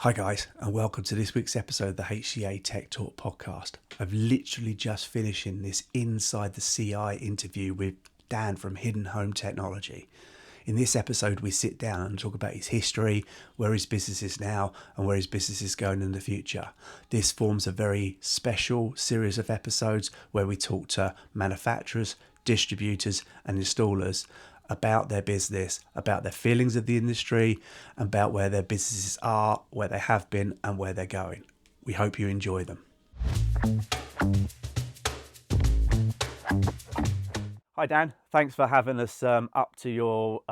Hi guys, and welcome to this week's episode of the HCA Tech Talk podcast. I've literally just finishing this Inside the CI interview with Dan from Hidden Home Technology. In this episode, we sit down and talk about his history, where his business is now, and where his business is going in the future. This forms a very special series of episodes where we talk to manufacturers, distributors, and installers about their business, about their feelings of the industry, about where their businesses are, where they have been, and where they're going. We hope you enjoy them. Hi Dan, thanks for having us up to your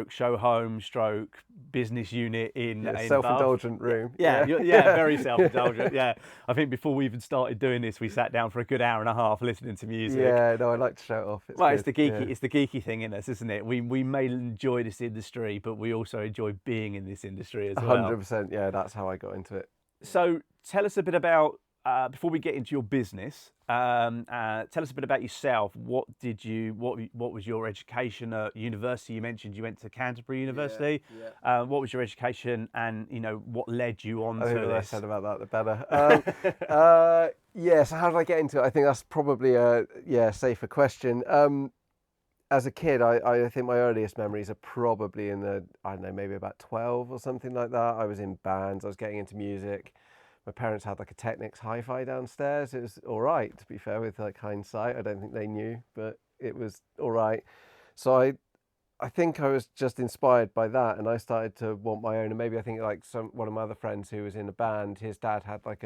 show home stroke business unit in self-indulgent room. Yeah, very self-indulgent. Yeah, I think before we even started doing this, we sat down for a good hour and a half listening to music. Yeah, no, I like to show it off. It's the geeky thing in us, isn't it? We may enjoy this industry, but we also enjoy being in this industry as well. 100%. Yeah, that's how I got into it. So tell us a bit about. Before we get into your business, tell us a bit about yourself. What was your education at university? You mentioned you went to Canterbury University. Yeah. What was your education, and what led you on to this? The more I said about that, the better. So how did I get into it? I think that's probably a safer question. As a kid, I think my earliest memories are probably in maybe about 12 or something like that. I was in bands. I was getting into music. My parents had like a Technics hi-fi downstairs. It was all right, to be fair, with like hindsight. I don't think they knew, but it was all right. So I think I was just inspired by that, and I started to want my own. And maybe I think like one of my other friends who was in a band, his dad had like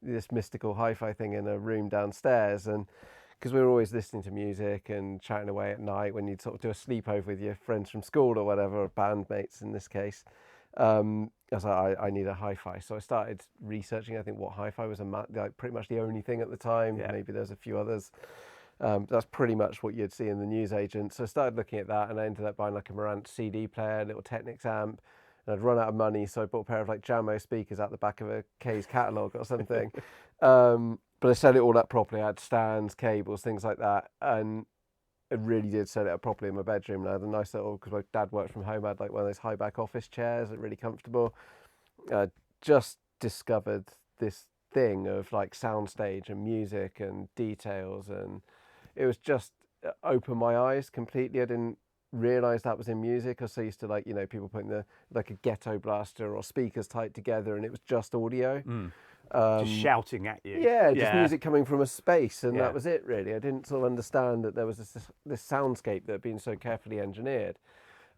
this mystical hi-fi thing in a room downstairs, and because we were always listening to music and chatting away at night when you'd sort of do a sleepover with your friends from school or whatever, or bandmates in this case. I was like, I need a hi-fi. So I started researching, I think, what hi-fi was like pretty much the only thing at the time. Yeah. Maybe there's a few others. That's pretty much what you'd see in the newsagent. So I started looking at that, and I ended up buying like a Marantz CD player, a little Technics amp, and I'd run out of money. So I bought a pair of like Jamo speakers out the back of a K's catalogue or something. But I set it all up properly. I had stands, cables, things like that. And I really did set it up properly in my bedroom. And I had a nice little, because my dad worked from home, I had like one of those high back office chairs, really comfortable. Just discovered this thing of like soundstage and music and details, and it was just opened my eyes completely. I didn't realise that was in music. I was so used to like, people putting like a ghetto blaster or speakers tied together, and it was just audio. Just shouting at you. Yeah, just music coming from a space, and that was it really. I didn't sort of understand that there was this soundscape that had been so carefully engineered.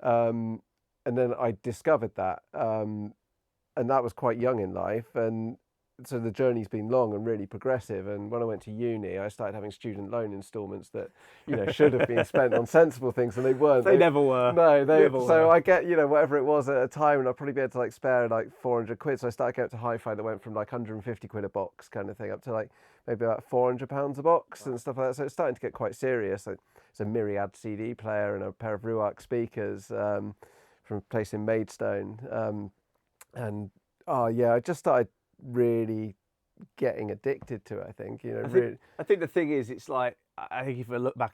And then I discovered that, and that was quite young in life, and so the journey's been long and really progressive. And when I went to uni, I started having student loan instalments that should have been spent on sensible things, and they weren't. They never were. No, they never so were. I get whatever it was at a time, and I'd probably be able to like spare like 400 quid. So I started going up to hi-fi that went from like 150 quid a box kind of thing up to like maybe about £400 a box and stuff like that. So it's starting to get quite serious. Like, it's a Myriad CD player and a pair of Ruark speakers from a place in Maidstone, I just started really getting addicted to it. I think I think the thing is, it's like, I think if I look back,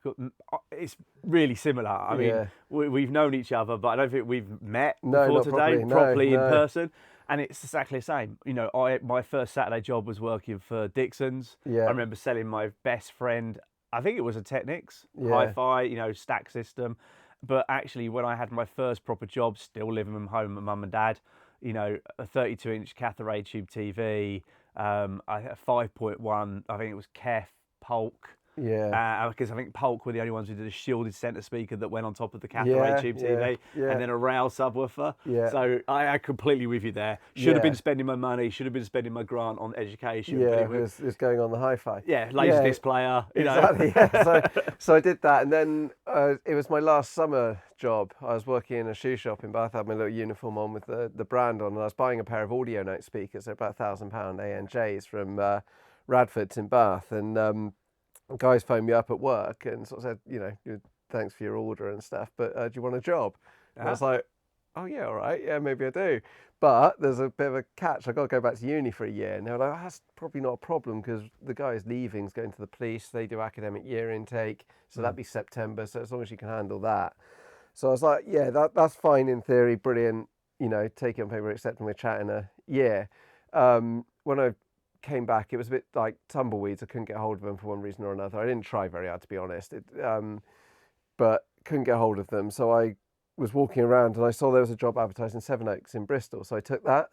it's really similar. I mean, we've known each other, but I don't think we've met before today properly in person. And it's exactly the same. My first Saturday job was working for Dixon's. I remember selling my best friend, I think it was a Technics hi-fi, stack system. But actually, when I had my first proper job, still living from home with mum and dad, a 32-inch cathode ray tube TV, a 5.1, I think it was Kef, Polk. Yeah. Because I think Polk were the only ones who did a shielded centre speaker that went on top of the cathode ray tube TV, and then a rail subwoofer. Yeah. So I completely with you there. Should have been spending my money, should have been spending my grant on education. Yeah, but it was going on the hi-fi. Yeah, Laserdisc player. Exactly. Yeah. So I did that, and then it was my last summer job. I was working in a shoe shop in Bath. I had my little uniform on with the brand on, and I was buying a pair of Audio Note speakers. They're about £1,000 ANJs from Radford's in Bath, and guys phoned me up at work and sort of said, thanks for your order and stuff, but do you want a job? And I was like, oh yeah, all right, yeah, maybe I do. But there's a bit of a catch. I've got to go back to uni for a year. And they were like, that's probably not a problem because the guy is leaving, he's going to the police. They do academic year intake. So that'd be September. So as long as you can handle that. So I was like, yeah, that's fine in theory, brilliant. you know, take it on paper, accept, and we're chatting a year. When I came back, it was a bit like tumbleweeds. I couldn't get hold of them for one reason or another. I didn't try very hard, to be honest, but couldn't get hold of them. So I was walking around and I saw there was a job advertised in Sevenoaks in Bristol. So I took that,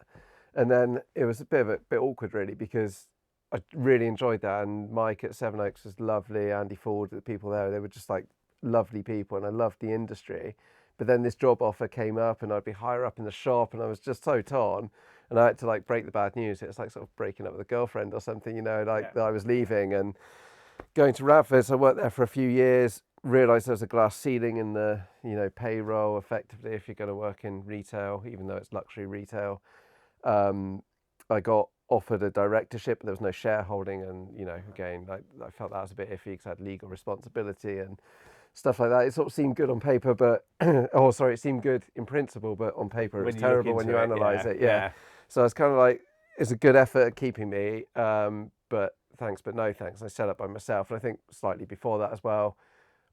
and then it was a bit awkward, really, because I really enjoyed that. And Mike at Sevenoaks was lovely. Andy Ford, the people there, they were just like lovely people, and I loved the industry. But then this job offer came up, and I'd be higher up in the shop, and I was just so torn. And I had to like break the bad news. It's like sort of breaking up with a girlfriend or something, you know, like that I was leaving and going to Radford. So I worked there for a few years, realised there was a glass ceiling in the, you know, payroll effectively if you're going to work in retail, even though it's luxury retail. I got offered a directorship, but there was no shareholding. And, you know, again, I felt that was a bit iffy because I had legal responsibility and stuff like that. It sort of seemed good on paper, but, it seemed good in principle, but on paper it was terrible when you analyse it. Yeah. So I was kind of like, it's a good effort at keeping me, but thanks, but no thanks. I set up by myself. And I think slightly before that as well,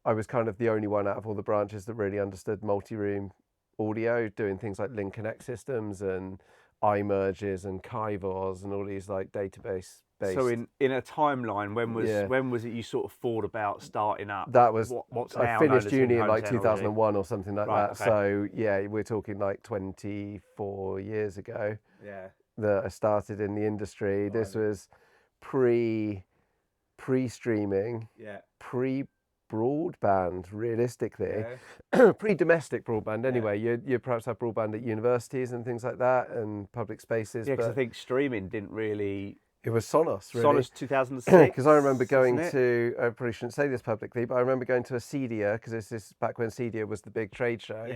I was kind of the only one out of all the branches that really understood multi-room audio, doing things like link connect systems and iMerges and Kivos and all these like database based. So in a timeline, when was it you sort of thought about starting up? That was what's I now finished known as uni in like in-home 2001 or something like Right, that. okay. So yeah, we're talking like 24 years ago. Yeah. That I started in the industry. Right. This was pre-streaming, pre-broadband, realistically, pre-domestic broadband. Anyway, you perhaps have broadband at universities and things like that, and public spaces. Yeah, because I think streaming didn't really. It was Sonos, really. Sonos 2006. Because I remember going to, I probably shouldn't say this publicly, but I remember going to a CEDIA, because this is back when CEDIA was the big trade show,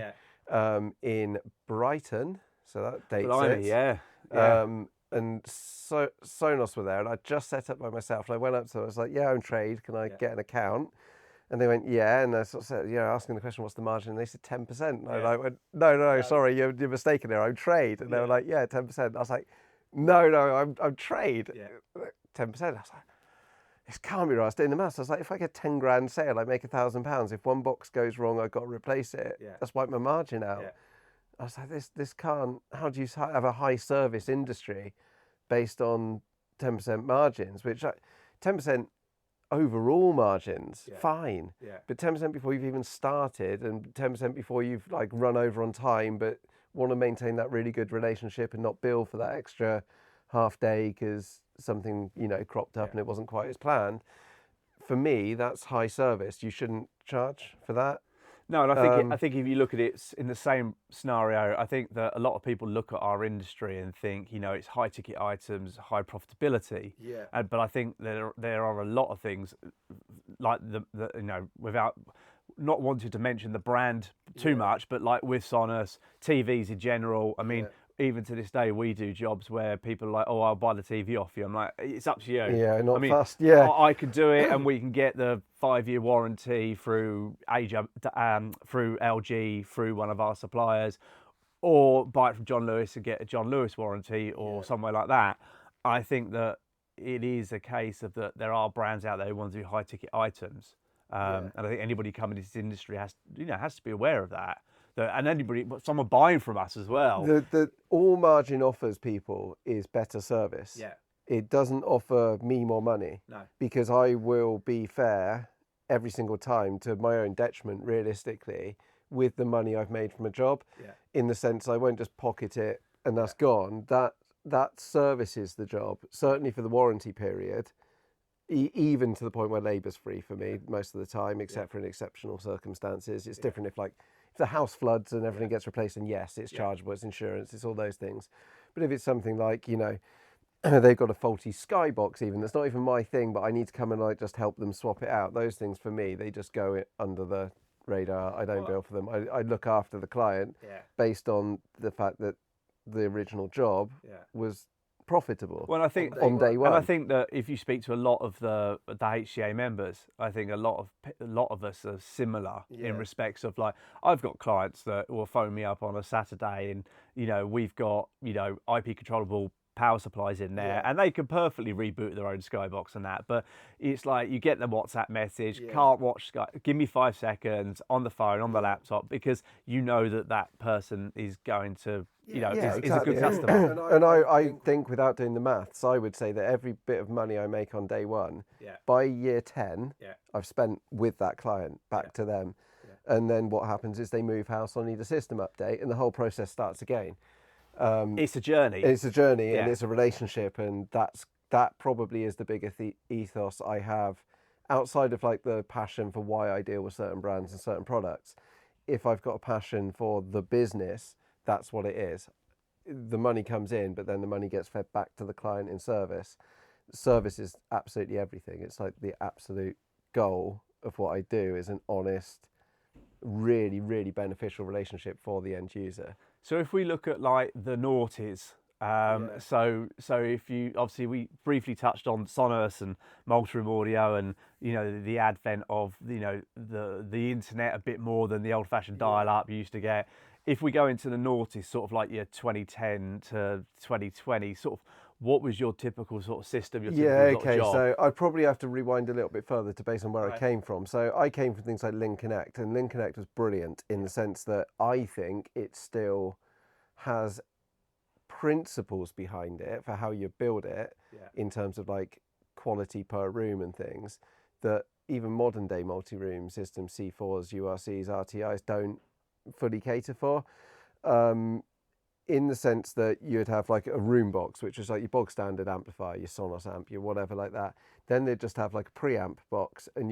in Brighton. So that dates it. Yeah. And so Sonos were there, and I just set up by myself. And I went up to them, I was like, yeah, I'm trade. Can I get an account? And they went, yeah. And I sort of said, asking the question, what's the margin? And they said 10%. And I went, no, sorry, you're mistaken there. I'm trade. And they were like, yeah, 10%. I was like, no, I'm trade. 10%. I was like, this can't be right. I was doing the maths. I was like, if I get 10 grand sale, I make £1,000. If one box goes wrong, I've got to replace it. That's wiped my margin out. I was like, this can't, how do you have a high service industry based on 10% margins, which 10% overall margins, fine. But 10% before you've even started and 10% before you've like run over on time, but want to maintain that really good relationship and not bill for that extra half day because something, cropped up and it wasn't quite as planned. For me, that's high service. You shouldn't charge for that. No, and I think if you look at it in the same scenario, I think that a lot of people look at our industry and think, it's high ticket items, high profitability. But I think there are a lot of things like the without not wanting to mention the brand too much, but like with Sonos, TVs in general. I mean, even to this day, we do jobs where people are like, "Oh, I'll buy the TV off you." I'm like, "It's up to you." Yeah, not fast. Yeah, I could do it, and we can get the 5-year warranty through LG, through one of our suppliers, or buy it from John Lewis and get a John Lewis warranty or somewhere like that. I think that it is a case of that there are brands out there who want to do high ticket items, and I think anybody coming into this industry has to be aware of that. And someone buying from us as well. The all margin offers people is better service. Yeah. It doesn't offer me more money. No. Because I will be fair every single time to my own detriment, realistically, with the money I've made from a job. Yeah. In the sense I won't just pocket it and that's gone. That services the job, certainly for the warranty period, even to the point where labour's free for me most of the time, except for in exceptional circumstances. It's different if the house floods and everything gets replaced, and yes, it's chargeable, it's insurance, it's all those things. But if it's something like, they've got a faulty skybox even, that's not even my thing, but I need to come and just help them swap it out. Those things for me, they just go under the radar. I don't bill for them. I look after the client based on the fact that the original job was profitable. Well, I think on day one. And I think that if you speak to a lot of the HCA members, I think a lot of us are similar in respects of like, I've got clients that will phone me up on a Saturday and we've got IP controllable power supplies in there, and they can perfectly reboot their own Skybox and that. But it's like you get the WhatsApp message, can't watch Sky, give me 5 seconds on the phone, on the laptop, because you know that person is going to, you know, is a good customer. And I think without doing the maths, I would say that every bit of money I make on day one, by year 10, I've spent with that client back to them. And then what happens is they move house or need a system update, and the whole process starts again. It's a journey. It's a journey, and it's a relationship, and that probably is the biggest ethos I have, outside of like the passion for why I deal with certain brands and certain products. If I've got a passion for the business, that's what it is. The money comes in, but then the money gets fed back to the client in service. Service is absolutely everything. It's like the absolute goal of what I do is an honest, really, really beneficial relationship for the end user. So if we look at like the noughties, so if you, obviously we briefly touched on Sonos and multi-room audio, and you know the advent of, you know, the internet a bit more than the old-fashioned dial-up you used to get. If we go into the noughties, sort of like your 2010 to 2020, sort of, what was your typical sort of system? Your typical sort of job? So I'd probably have to rewind a little bit further to base on where I came from. So I came from things like Link Connect, and Link Connect was brilliant in the sense that I think it still has principles behind it for how you build it in terms of like quality per room and things that even modern day multi-room systems, C4s, URCs, RTIs don't fully cater for. In the sense that you'd have like a room box, which is like your bog standard amplifier, your Sonos amp, your whatever like that. Then they'd just have like a preamp box, and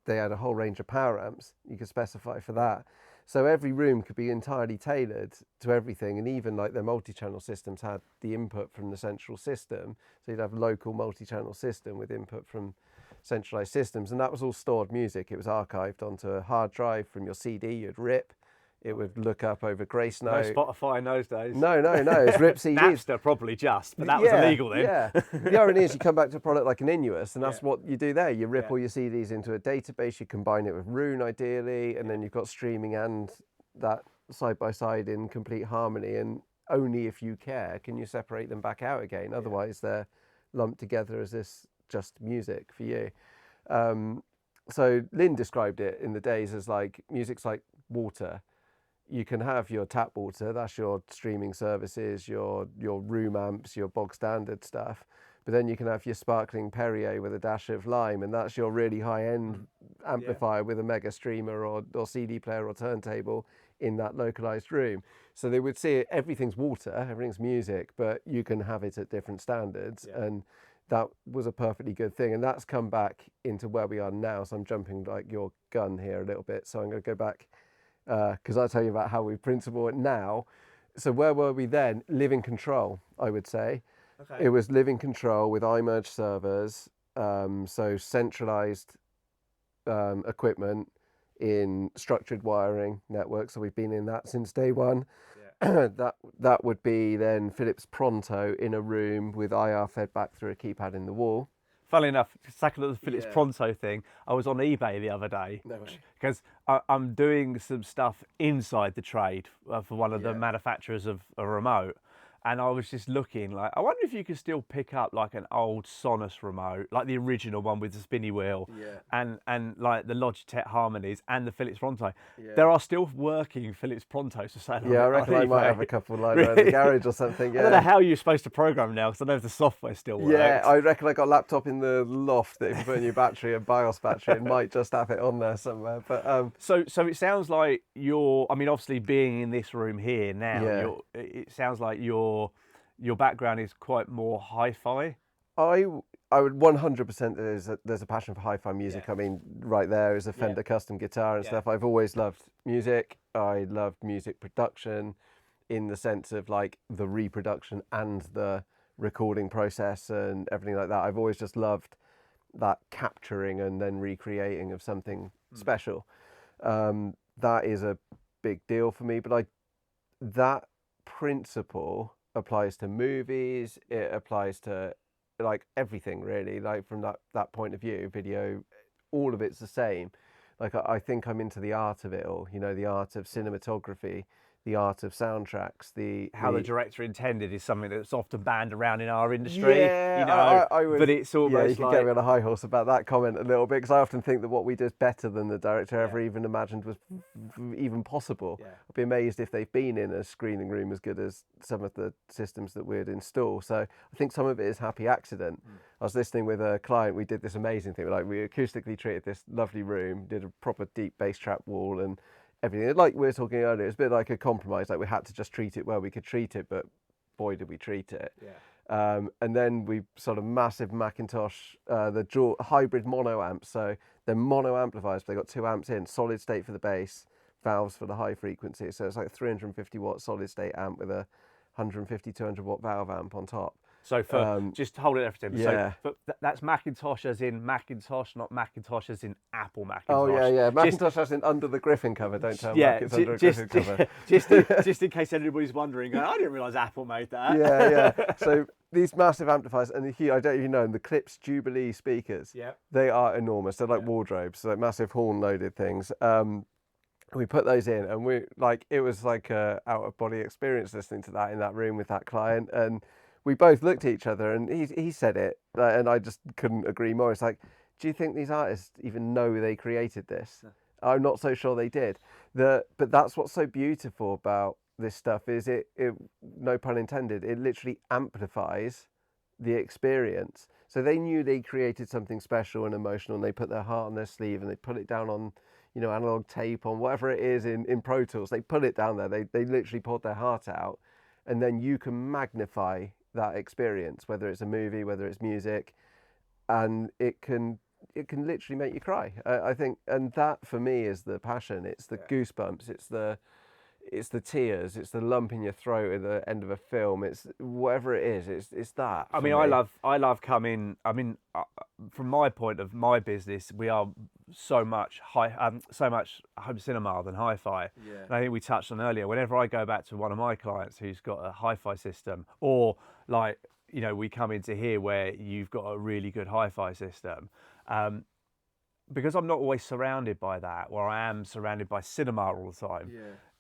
they had a whole range of power amps you could specify for that. So every room could be entirely tailored to everything, and even like their multi-channel systems had the input from the central system. So you'd have local multi-channel system with input from centralized systems, and that was all stored music. It was archived onto a hard drive from your CD. You'd rip. It would look up over Grace Note. No Spotify in those days. No. It's rip CDs. Napster probably just, but that was illegal then. Yeah. The irony is you come back to a product like an Inuus, and that's what you do there. You rip all your CDs into a database, you combine it with Rune ideally, and then you've got streaming and that side by side in complete harmony. And only if you care can you separate them back out again. Otherwise, they're lumped together as this just music for you. So Lynn described it in the days as like music's like water. You can have your tap water, that's your streaming services, your room amps, your bog standard stuff. But then you can have your sparkling Perrier with a dash of lime, and that's your really high-end amplifier with a mega streamer or CD player or turntable in that localized room. So they would see everything's water, everything's music, but you can have it at different standards. And that was a perfectly good thing. And that's come back into where we are now. So I'm jumping like your gun here a little bit. So I'm going to go back, because I'll tell you about how we principle it now. So where were we then? Living control, I would say. Okay. It was living control with iMerge servers, so centralized equipment in structured wiring networks. So we've been in that since day one. Yeah. that would be then Philips Pronto in a room with IR fed back through a keypad in the wall. Funnily enough, second of the Philips Pronto thing, I was on eBay the other day because I'm doing some stuff inside the trade for one of the manufacturers of a remote. And I was just looking, like, I wonder if you could still pick up like an old Sonos remote, like the original one with the spinny wheel, and like the Logitech Harmonies and the Philips Pronto. Yeah. There are still working Philips Prontos for sale. Yeah, I reckon I might have a couple lying around the garage or something. Yeah. I don't know how you're supposed to program now, because I know if the software still works. Yeah, I reckon I got a laptop in the loft that if you put in your battery, a BIOS battery, it might just have it on there somewhere. But so it sounds like you're, I mean, obviously being in this room here now, it sounds like your background is quite more hi-fi. I would 100% there's a passion for hi-fi music. I mean, right there is a Fender custom guitar and stuff. I've always loved music. I loved music production in the sense of like the reproduction and the recording process and everything like that. I've always just loved that capturing and then recreating of something special. That is a big deal for me, but that principle applies to movies, it applies to like everything really, like from that point of view, video, all of it's the same. Like I think I'm into the art of it all, you know, the art of cinematography, the art of soundtracks, how the director intended is something that's often banned around in our industry. I would, but it's almost you could get me on a high horse about that comment a little bit, because I often think that what we do is better than the director ever even imagined was even possible. I'd be amazed if they've been in a screening room as good as some of the systems that we'd install. So I think some of it is happy accident. I was listening with a client, we did this amazing thing, like we acoustically treated this lovely room, did a proper deep bass trap wall and everything. Like we were talking earlier, it's a bit like a compromise. Like we had to just treat it where we could treat it, but boy, did we treat it. And then we sort of massive Macintosh, the hybrid mono amps. So they're mono amplifiers, but they got 2 amps in, solid state for the bass, valves for the high frequency. So it's like 350 watt solid state amp with a 150, 200 watt valve amp on top. So for just hold it there for a second. So that's Macintosh as in Macintosh, not Macintosh as in Apple Macintosh. Oh yeah. Macintosh as in under the Griffin cover. Don't tell Mac it's under a Griffin cover. Just in case anybody's wondering, I didn't realise Apple made that. Yeah. So these massive amplifiers, and I don't even know them, the Klipsch Jubilee speakers. They are enormous. They're like wardrobes, so like massive horn-loaded things. We put those in, and it was like a out-of-body experience listening to that in that room with that client, and we both looked at each other, and he said it, and I just couldn't agree more. It's like, do you think these artists even know they created this? I'm not so sure they did. But that's what's so beautiful about this stuff is it, no pun intended, it literally amplifies the experience. So they knew they created something special and emotional, and they put their heart on their sleeve, and they put it down on, analog tape, on whatever it is in Pro Tools. They put it down there. They literally poured their heart out, and then you can magnify that experience, whether it's a movie, whether it's music, and it can literally make you cry. I think, and that for me is the passion. It's the goosebumps. It's the tears. It's the lump in your throat at the end of a film. It's whatever it is. It's that. I mean, I love coming. I mean, from my point of my business, we are so much home cinema than hi-fi. And I think we touched on earlier. Whenever I go back to one of my clients who's got a hi-fi system, or like we come into here where you've got a really good hi-fi system. Because I'm not always surrounded by that, or I am surrounded by cinema all the time.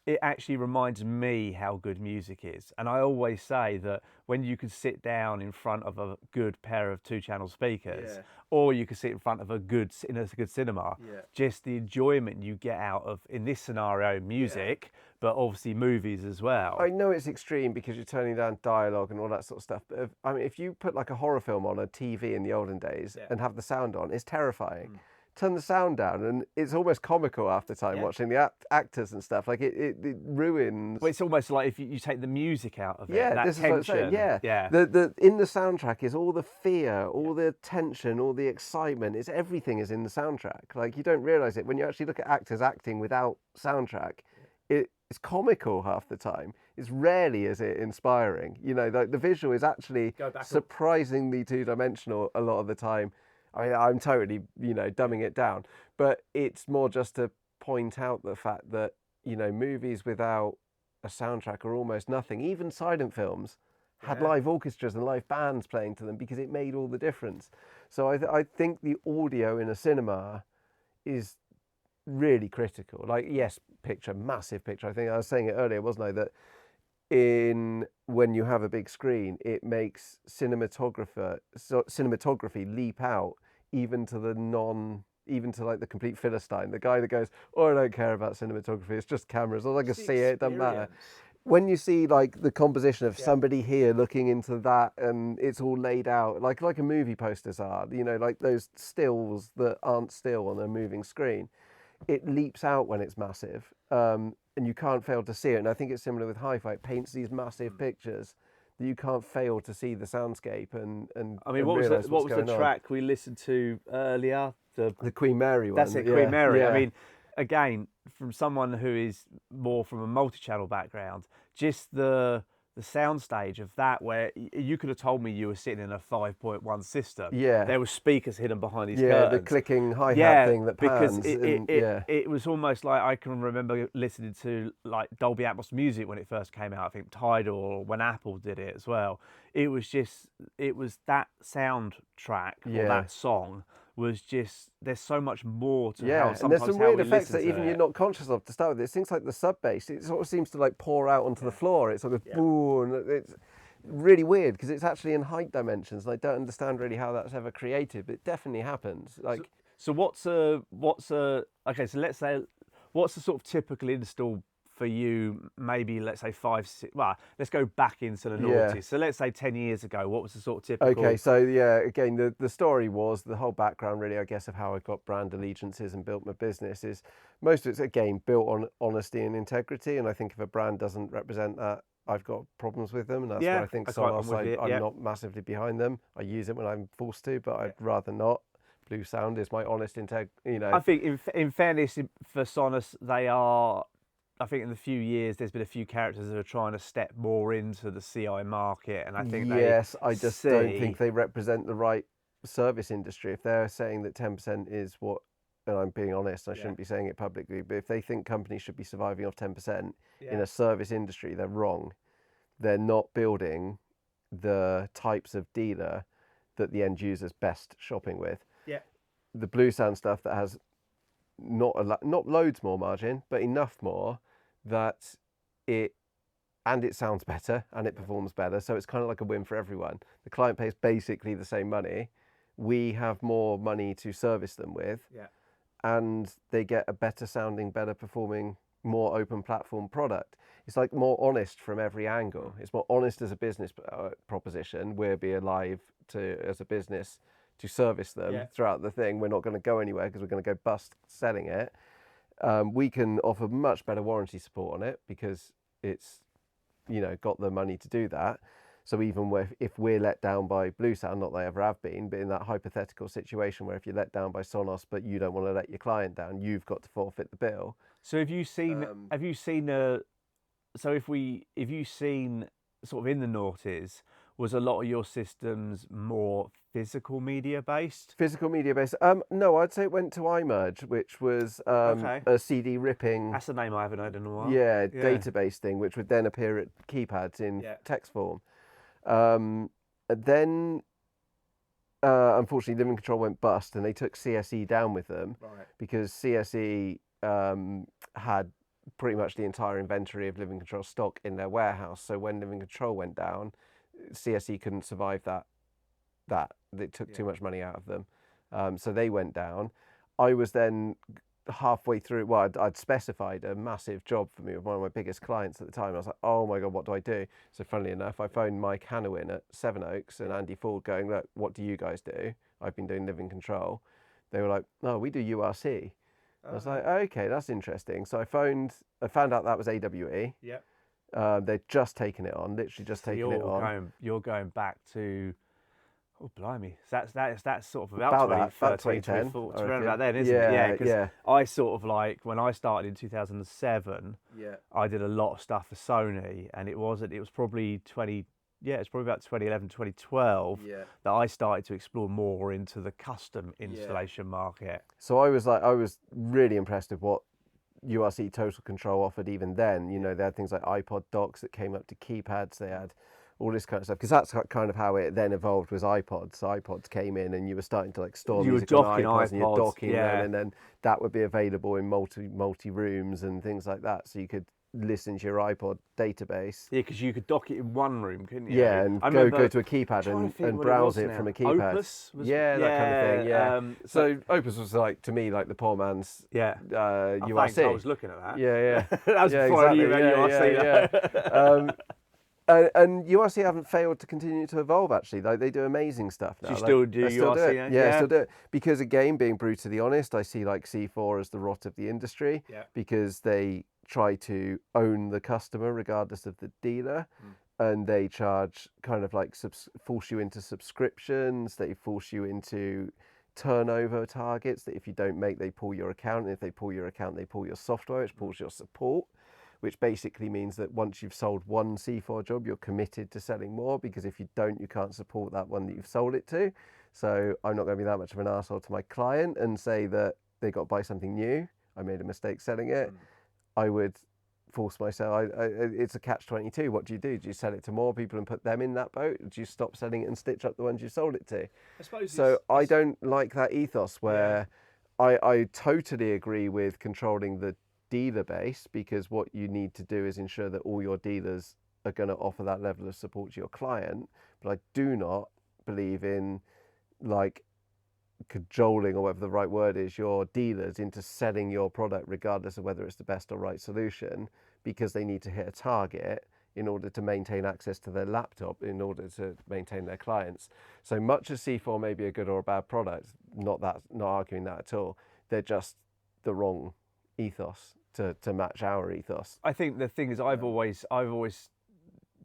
It actually reminds me how good music is. And I always say that when you can sit down in front of a good pair of 2-channel speakers, or you can sit in front of a good cinema, just the enjoyment you get out of, in this scenario, music, but obviously movies as well. I know it's extreme because you're turning down dialogue and all that sort of stuff. But if you put like a horror film on a TV in the olden days and have the sound on, it's terrifying. Turn the sound down, and it's almost comical half the time watching the actors and stuff. Like it ruins. Well, it's almost like if you take the music out of it. This tension. Is what I'm saying. The in the soundtrack is all the fear, all the tension, all the excitement. Everything is in the soundtrack. Like you don't realise it when you actually look at actors acting without soundtrack. It's comical half the time. It's rarely is it inspiring. The visual is actually surprisingly two-dimensional a lot of the time. I mean, I'm totally, dumbing it down, but it's more just to point out the fact that, movies without a soundtrack are almost nothing. Even silent films had live orchestras and live bands playing to them because it made all the difference. So I think the audio in a cinema is really critical. Like, yes, massive picture. I think I was saying it earlier, wasn't I, that when you have a big screen, it makes cinematography leap out even to like the complete Philistine, the guy that goes, I don't care about cinematography, it's just cameras, all I can see it doesn't matter. When you see like the composition of somebody here looking into that, and it's all laid out like a movie posters are, like those stills that aren't still on a moving screen, it leaps out when it's massive. And you can't fail to see it. And I think it's similar with hi-fi. It paints these massive pictures that you can't fail to see the soundscape and I mean, what was the track we listened to earlier? The Queen Mary one. That's it, Queen Mary. Yeah. I mean, again, from someone who is more from a multi-channel background, just the soundstage of that, where you could have told me you were sitting in a 5.1 system. There were speakers hidden behind these curtains. The clicking hi-hat thing that pans. Because it was almost like, I can remember listening to like Dolby Atmos music when it first came out. I think Tidal, or when Apple did it as well. It was that soundtrack or that song was just, there's so much more to yeah, how and sometimes there's some how weird we effects listen that to even it. you're not conscious of to start with. It's things like the sub bass. It sort of seems to like pour out onto the floor. It's sort of boom. It's really weird because it's actually in height dimensions, and I don't understand really how that's ever created, but it definitely happens. Like, so what's a okay? So let's say, what's the sort of typical install for you? Maybe let's say 5, 6. Well, let's go back into the noughties. Yeah. So let's say 10 years ago. What was the sort of typical? Okay, so yeah, again, the story was the whole background, really, I guess, of how I got brand allegiances and built my business is most of it's, again, built on honesty and integrity. And I think if a brand doesn't represent that, I've got problems with them. And that's why I think Sonos, I'm not massively behind them. I use it when I'm forced to, but I'd rather not. Blue Sound is my honest integrity, I think in fairness for Sonos, they are, I think in the few years there's been a few characters that are trying to step more into the CI market, and I think I just don't think they represent the right service industry. If they're saying that 10% is what, and I'm being honest, I shouldn't be saying it publicly, but if they think companies should be surviving off 10% in a service industry, they're wrong. They're not building the types of dealer that the end user's best shopping with. Yeah. The Blue Sound stuff that has not loads more margin, but enough more that it sounds better and it performs better. So it's kind of like a win for everyone. The client pays basically the same money. We have more money to service them with, and they get a better sounding, better performing, more open platform product. It's like more honest from every angle. It's more honest as a business proposition. We'll be alive as a business to service them throughout the thing. We're not going to go anywhere because we're going to go bust selling it. We can offer much better warranty support on it because it's, got the money to do that. So even if we're let down by Blue Sound, not that I ever have been, but in that hypothetical situation where if you're let down by Sonos but you don't want to let your client down, you've got to forfeit the bill. So have you seen sort of in the noughties, was a lot of your systems more physical media based? Physical media based? No, I'd say it went to iMerge, which was a CD ripping. That's a name I haven't heard in a while. Yeah, database thing, which would then appear at keypads in text form. Then, unfortunately, Living Control went bust, and they took CSE down with them because CSE had pretty much the entire inventory of Living Control stock in their warehouse. So when Living Control went down, CSE couldn't survive that. It took too much money out of them. So they went down. I was then halfway through, well, I'd specified a massive job for me with one of my biggest clients at the time. I was like, oh my God, what do I do? So funnily enough, I phoned Mike Hanowin at Sevenoaks and Andy Ford going, look, what do you guys do? I've been doing Living Control. They were like, no, we do URC. I was like, okay, that's interesting. So I found out that was AWE. Yeah. They'd just taken it on, literally just taken it on. You're going back to, oh blimey, that's sort of about 2010, around about then, isn't it? Yeah, because I sort of like when I started in 2007. I did a lot of stuff for Sony, and it was probably it's probably about 2011, 2012 that I started to explore more into the custom installation market. So I was really impressed with what URC Total Control offered even then. They had things like iPod docks that came up to keypads. They had all this kind of stuff, because that's kind of how it then evolved, was iPods. So iPods came in and you were starting to like store music on iPods and you're docking them, and then that would be available in multi rooms and things like that. So you could listen to your iPod database. Yeah, because you could dock it in one room, couldn't you? Yeah, and go to a keypad and browse it from a keypad. Opus that kind of thing. Yeah. So Opus was like, to me, like the poor man's URC. Thanks, I was looking at that. Yeah. That was before I knew about URC. And URC haven't failed to continue to evolve, actually. Like, they do amazing stuff now. Do you still do URC? Yeah, still do it. Because, again, being brutally honest, I see like C4 as the rot of the industry, because they try to own the customer regardless of the dealer, and they charge kind of like force you into subscriptions. They force you into turnover targets that if you don't make, they pull your account, and if they pull your account, they pull your software, which pulls your support, which basically means that once you've sold one C4 job, you're committed to selling more, because if you don't, you can't support that one that you've sold it to. So I'm not going to be that much of an arsehole to my client and say that they got to buy something new. I made a mistake selling it. I would force myself. It's a catch-22. What do? Do you sell it to more people and put them in that boat? Or do you stop selling it and stitch up the ones you sold it to? I suppose so. I don't like that ethos where I totally agree with controlling the dealer base, because what you need to do is ensure that all your dealers are going to offer that level of support to your client. But I do not believe in like cajoling, or whatever the right word is, your dealers into selling your product regardless of whether it's the best or right solution, because they need to hit a target in order to maintain access to their laptop, in order to maintain their clients. So much as C4 may be a good or a bad product, not arguing that at all, they're just the wrong ethos to match our ethos. I think the thing is, I've always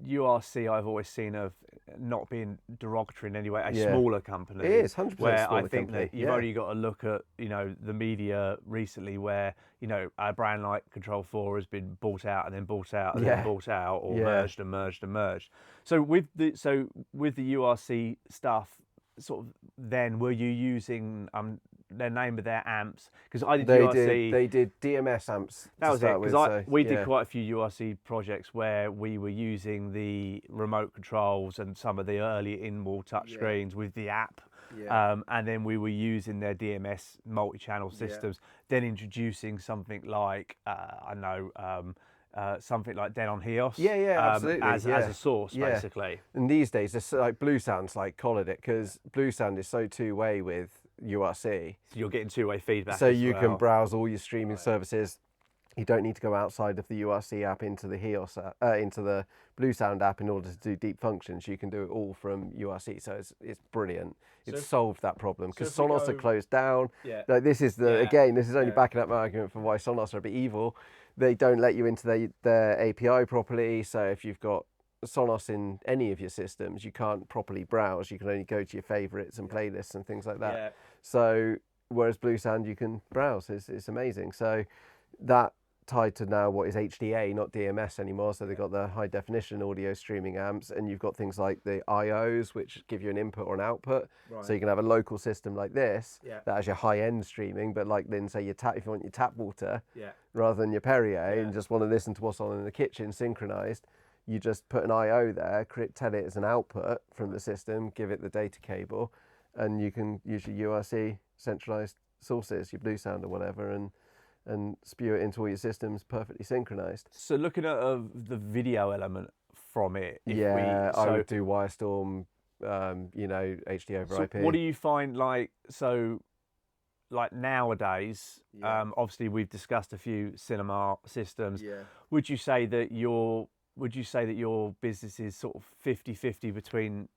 URC I've always seen of not being derogatory in any way, a smaller company. It is 100% where I think company. that you've only got to look at, you know, the media recently where, you know, a brand like Control 4 has been bought out and then bought out and then bought out, or merged and merged and merged. So with the URC stuff, sort of, then were you using their name of their amps? Because I did URC. They did DMS amps. That was it. Because we did quite a few URC projects where we were using the remote controls and some of the early in-wall touchscreens with the app. And then we were using their DMS multi-channel systems. Then introducing something like something like Denon HEOS. Absolutely. As a source, basically. And these days, it's like Blue Sound's like collared it, because Blue Sound is so two-way with URC. So you're getting two-way feedback. So you can browse all your streaming services. You don't need to go outside of the URC app into the HEOS into the Blue Sound app in order to do deep functions. You can do it all from URC. So it's brilliant. It's solved that problem, because Sonos are closed down. Like, this is this is only backing up my argument for why Sonos are a bit evil. They don't let you into their API properly. So if you've got Sonos in any of your systems, you can't properly browse. You can only go to your favorites and playlists and things like that. So whereas Blue Sound, you can browse. It's amazing. So that tied to now what is HDA, not DMS anymore. So they've got the high definition audio streaming amps, and you've got things like the IOs, which give you an input or an output. So you can have a local system like this that has your high end streaming, but like then say if you want your tap water rather than your Perrier and just want to listen to what's on in the kitchen synchronized, you just put an IO there, tell it as an output from the system, give it the data cable, and you can use your URC centralized sources, your Blue Sound or whatever, and spew it into all your systems perfectly synchronized. So looking at the video element from it, I would do Wirestorm, HD over IP. What do you find like nowadays? Obviously we've discussed a few cinema systems. Would you say that your business is sort of 50-50 between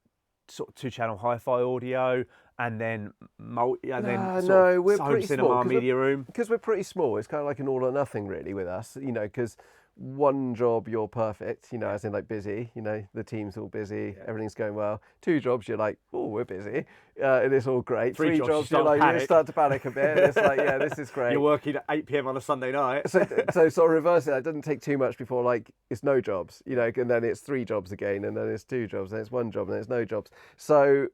sort of two-channel hi-fi audio and then we're home cinema, media room? Because we're pretty small, it's kind of like an all or nothing really with us, because one job you're perfect, as in like busy, the team's all busy, everything's going well. Two jobs you're like, oh, we're busy, and it's all great. Three jobs you're like, you start to panic a bit. It's like, this is great. You're working at 8 p.m. on a Sunday night. So sort of reverse it. It doesn't take too much before like it's no jobs, and then it's three jobs again, and then it's two jobs, and it's one job, and then it's no jobs. So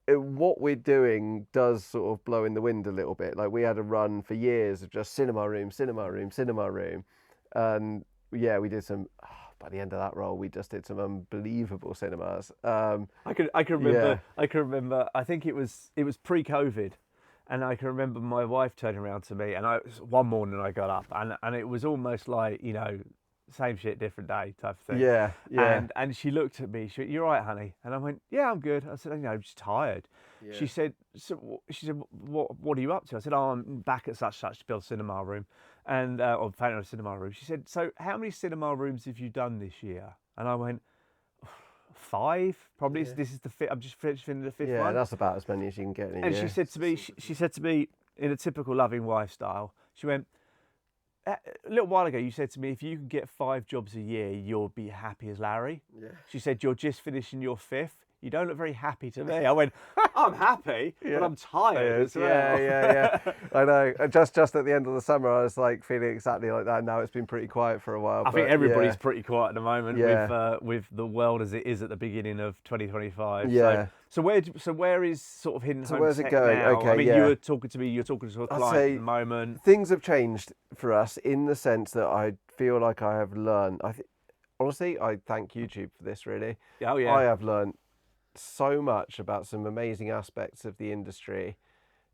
what we're doing does sort of blow in the wind a little bit. Like we had a run for years of just cinema room, and we did some. By the end of that role, we just did some unbelievable cinemas. I can remember. I can remember. I think it was pre-COVID, and I can remember my wife turning around to me, and one morning I got up, and it was almost like same shit, different day type of thing. And she looked at me. She went, "You're right, honey." And I went, "Yeah, I'm good." I said, "I'm just tired." She said, "What are you up to?" I said, "Oh, I'm back at such to build a cinema room, and or painting a cinema room." She said, "So how many cinema rooms have you done this year?" And I went, 5 probably. This is the fifth. I'm just finishing the fifth one. Yeah, that's about as many as you can get in a year. She said to me, in a typical loving wife style, she went, "A little while ago, you said to me, if you can get 5 jobs a year, you'll be happy as Larry." She said, "You're just finishing your 5th. you don't look very happy to me. I went, I'm happy, but I'm tired as well. Yeah. I know. Just at the end of the summer, I was like feeling exactly like that. Now it's been pretty quiet for a while. I think everybody's pretty quiet at the moment with the world as it is at the beginning of 2025. Yeah. So where is sort of Hidden Home where's it Tech going? now? Okay, I mean, you were talking to me. You're talking to a client at the moment. Things have changed for us in the sense that I feel like I have learned. Honestly, I thank YouTube for this. Really. Oh yeah. I have learned so much about some amazing aspects of the industry.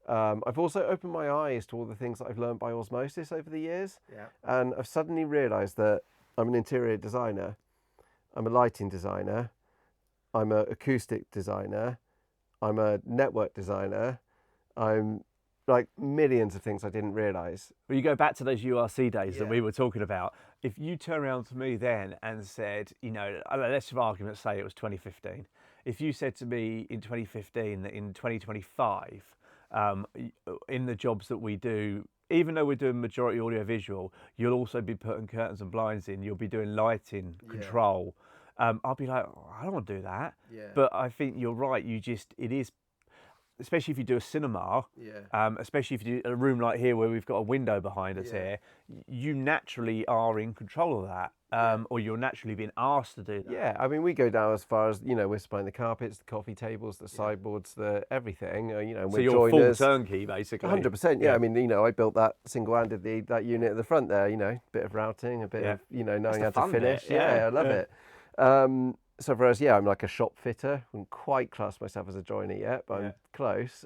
I've also opened my eyes to all the things that I've learned by osmosis over the years. Yeah. And I've suddenly realised that I'm an interior designer, I'm a lighting designer, I'm an acoustic designer, I'm a network designer, I'm like millions of things I didn't realise. Well, you go back to those URC days that we were talking about. If you turn around to me then and said, let's for argument's sake it was 2015. If you said to me in 2015 that in 2025, in the jobs that we do, even though we're doing majority audio visual, you'll also be putting curtains and blinds in, you'll be doing lighting control. I'll be like, I don't want to do that. Yeah. But I think you're right. It is, especially if you do a cinema, especially if you do a room like here where we've got a window behind us here, you naturally are in control of that. Or you're naturally being asked to do that. Yeah, I mean, we go down as far as, we're supplying the carpets, the coffee tables, the sideboards, the everything, So you're full turnkey, basically. 100%, yeah. I mean, I built that single-handedly, that unit at the front there, bit of routing, a bit of, knowing how to finish. I love it. So for us, I'm like a shop fitter. I wouldn't quite class myself as a joiner yet, but I'm close.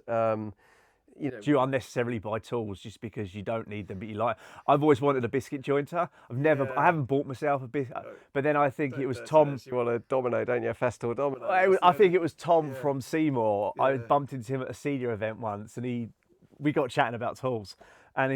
Do you unnecessarily buy tools just because you don't need them, but you like? I've always wanted a biscuit jointer. I haven't bought myself a biscuit, but then I think it was Tom. You want a domino, don't you? A Festool domino. I think it was Tom from Seymour. I bumped into him at a senior event once, and we got chatting about tools, and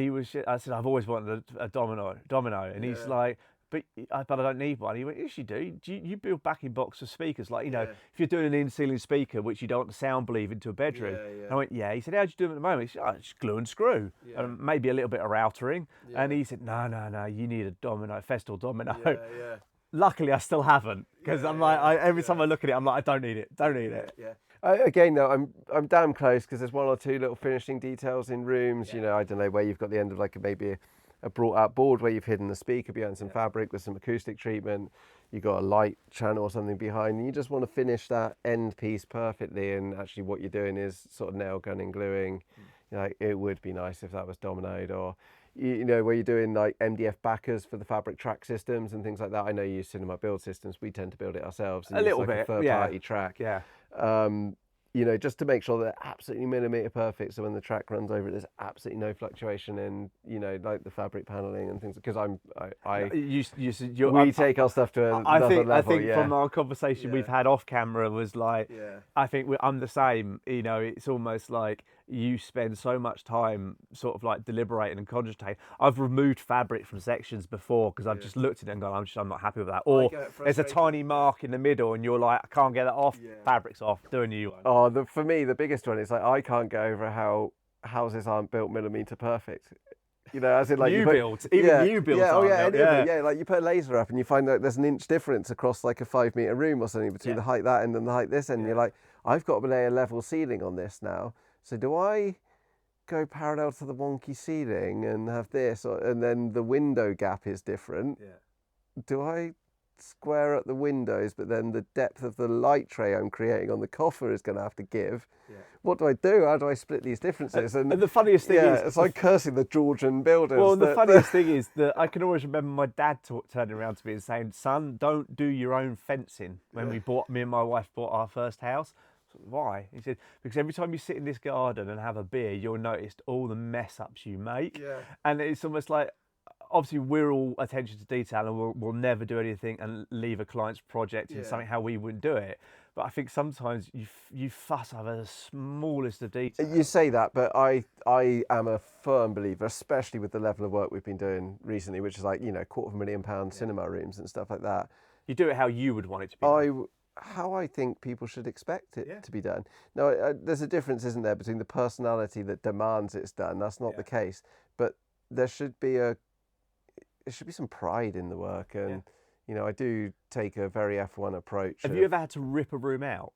I said, I've always wanted a domino, and he's like, but I don't need one. He went, yes, you do. You build backing box for speakers. Like, if you're doing an in-ceiling speaker, which you don't want the sound bleed into a bedroom. And I went, yeah. He said, how do you do them at the moment? He said, just glue and screw. And maybe a little bit of routering. And he said, no, you need a domino, Festool domino. Luckily, I still haven't. Because I'm like, every time I look at it, I'm like, I don't need it. Again, though, I'm damn close because there's one or two little finishing details in rooms. I don't know, where you've got the end of like maybe a brought out board where you've hidden the speaker behind some fabric with some acoustic treatment. You've got a light channel or something behind, and you just want to finish that end piece perfectly. And actually what you're doing is sort of nail gunning, gluing. It would be nice if that was dominoed, or where you're doing like MDF backers for the fabric track systems and things like that. I know you use Cinema Build Systems. We tend to build it ourselves and a little bit, a third party track. Just to make sure that they're absolutely millimeter perfect, so when the track runs over it, there's absolutely no fluctuation in, like the fabric paneling and things. Because we take our stuff to another level. I think from our conversation we've had off camera was like, I think I'm the same. It's almost like you spend so much time sort of like deliberating and cogitating. I've removed fabric from sections before because I've just looked at it and gone, I'm not happy with that. Or there's a tiny mark in the middle and you're like, I can't get that off. Fabric's off. Do a new one. Oh, for me, the biggest one is like, I can't get over how houses aren't built millimeter perfect. As in like you build. Like you put a laser up and you find that there's an inch difference across like a 5 meter room or something between the height that end and the height this end. And you're like, I've got to lay a level ceiling on this now. So do I go parallel to the wonky ceiling and have this, and then the window gap is different? Do I square up the windows, but then the depth of the light tray I'm creating on the coffer is going to have to give? What do I do? How do I split these differences? And the funniest thing is, it's like cursing the Georgian builders. Well, the funniest thing is that I can always remember my dad turning around to me and saying, son, don't do your own fencing. When me and my wife bought our first house. Why? He said, because every time you sit in this garden and have a beer, you'll notice all the mess ups you make. And it's almost like, obviously we're all attention to detail and we'll never do anything and leave a client's project in something how we wouldn't do it. But I think sometimes you fuss over the smallest of details. You say that, but I am a firm believer, especially with the level of work we've been doing recently, which is like, £250,000 cinema rooms and stuff like that. You do it how you would want it to be. How I think people should expect it to be done. Now, there's a difference, isn't there, between the personality that demands it's done. That's not the case, but there should be some pride in the work, and I do take a very F1 approach. Have you ever had to rip a room out?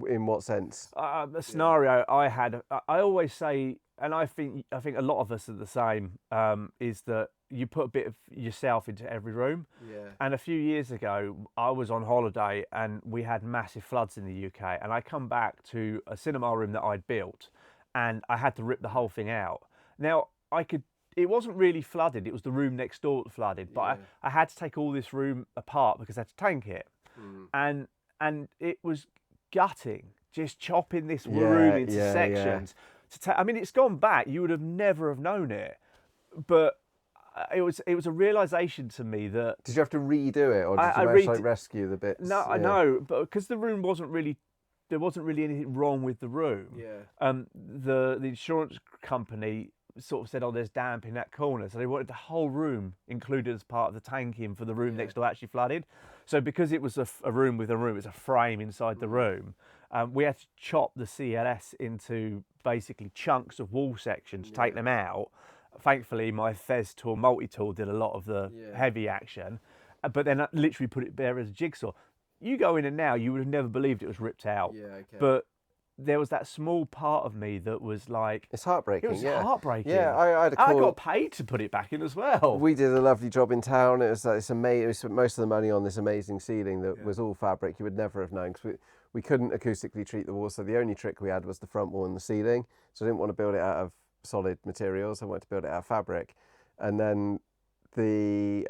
In what sense? The scenario I had, I always say, and I think a lot of us are the same, is that you put a bit of yourself into every room. Yeah. And a few years ago, I was on holiday and we had massive floods in the UK. And I come back to a cinema room that I'd built, and I had to rip the whole thing out. Now it wasn't really flooded. It was the room next door that flooded, but I had to take all this room apart because I had to tank it, and it was gutting, just chopping this room into sections. I mean, it's gone back. You would have never have known it, but it was a realization to me that. Did you have to redo it, or did you rescue the bits? No, I know, but because the room wasn't really. There wasn't really anything wrong with the room. Yeah. The insurance company sort of said, "Oh, there's damp in that corner," so they wanted the whole room included as part of the tanking for the room next door actually flooded. So because it was a room with a room, it's a frame inside the room. We had to chop the CLS into basically chunks of wall sections, take them out. Thankfully, my ethos tool, multi-tool, did a lot of the heavy action, but then I literally put it there as a jigsaw. You go in and now, you would have never believed it was ripped out. Yeah, okay. But there was that small part of me that was like... It's heartbreaking, It was heartbreaking. Yeah, I had a call. I got paid to put it back in as well. We did a lovely job in town. It was amazing. We spent most of the money on this amazing ceiling that was all fabric. You would never have known, because we couldn't acoustically treat the walls. So the only trick we had was the front wall and the ceiling. So I didn't want to build it out of solid materials. I wanted to build it out of fabric. And then the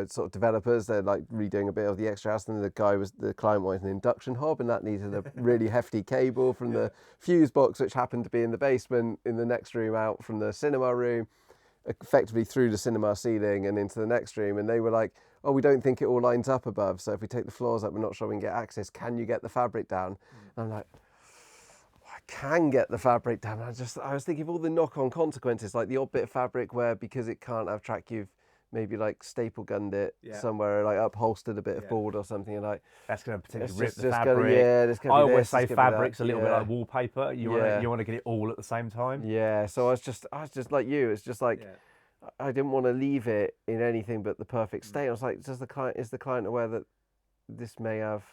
sort of developers, they're like redoing a bit of the extra house, and the client wanted an induction hob, and that needed a really hefty cable from the fuse box, which happened to be in the basement in the next room out from the cinema room, effectively through the cinema ceiling and into the next room. And they were like, "Oh, we don't think it all lines up above, so if we take the floors up, we're not sure we can get access. Can you get the fabric down?" And I'm like, I can get the fabric down. I was thinking of all the knock-on consequences, like the odd bit of fabric where, because it can't have track, you've maybe like staple gunned it somewhere, like upholstered a bit of board or something, and like that's going to potentially rip the fabric. I always say fabric's a little bit like wallpaper. You want to get it all at the same time. Yeah. So I was just like you. It's just like I didn't want to leave it in anything but the perfect state. I was like, is the client aware that this may have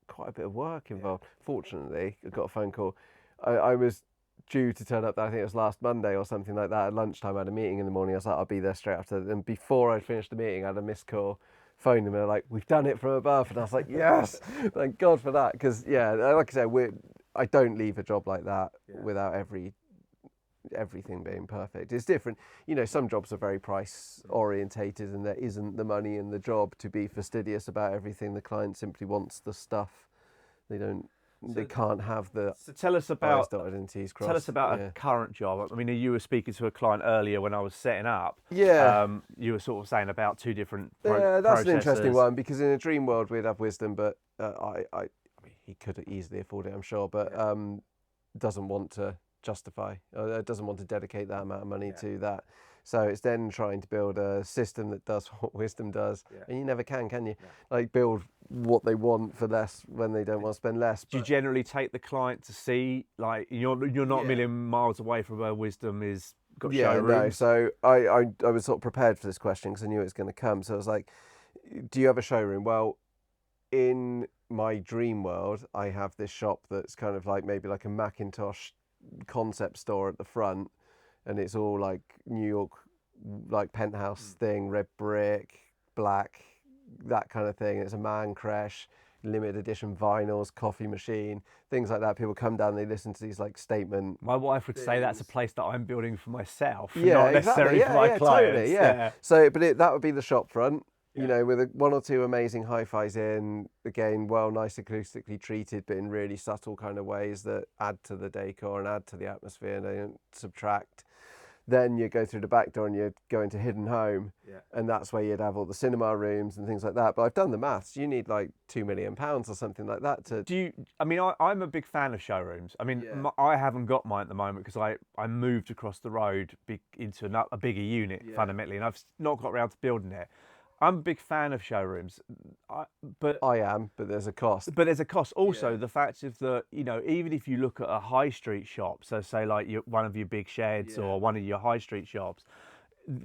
quite a bit of work involved? Fortunately, I got a phone call. I was due to turn up, I think it was last Monday or something like that. At lunchtime, I had a meeting in the morning. I was like, I'll be there straight after. And before I'd finished the meeting, I had a missed call, phoned them, and they're like, "We've done it from above." And I was like, yes, thank God for that. Because, like I said, I don't leave a job like that without everything being perfect. It's different. Some jobs are very price orientated, and there isn't the money in the job to be fastidious about everything. The client simply wants the stuff. They can't have the. So tell us about a current job. I mean, you were speaking to a client earlier when I was setting up. Yeah. You were sort of saying about two different. That's processes. an interesting one, because in a dream world we'd have wisdom, but I mean, he could easily afford it, I'm sure, but doesn't want to justify, doesn't want to dedicate that amount of money to that. So it's then trying to build a system that does what wisdom does, and you never can you? No. Like build what they want for less when they don't want to spend less. Do you generally take the client to see, like you're not a million miles away from where wisdom is? Got showrooms? No. So I was sort of prepared for this question because I knew it was going to come. So I was like, "Do you have a showroom?" Well, in my dream world, I have this shop that's kind of like maybe like a Macintosh concept store at the front. And it's all like New York, like penthouse thing, red brick, black, that kind of thing. It's a man crash, limited edition vinyls, coffee machine, things like that. People come down, they listen to these like statement. My wife would say that's a place that I'm building for myself, not necessarily for my clients. Totally, yeah. So, but that would be the shop front. With one or two amazing hi-fis in, again, nice acoustically treated, but in really subtle kind of ways that add to the decor and add to the atmosphere, and they don't subtract. Then you go through the back door and you go into hidden home, and that's where you'd have all the cinema rooms and things like that. But I've done the maths. You need like £2 million or something like that to. I'm a big fan of showrooms. I mean, I haven't got mine at the moment because I moved across the road into a bigger unit fundamentally, and I've not got around to building it. I'm a big fan of showrooms, but there's a cost. But there's a cost. Also, the fact is that, even if you look at a high street shop, so say like one of your big sheds or one of your high street shops,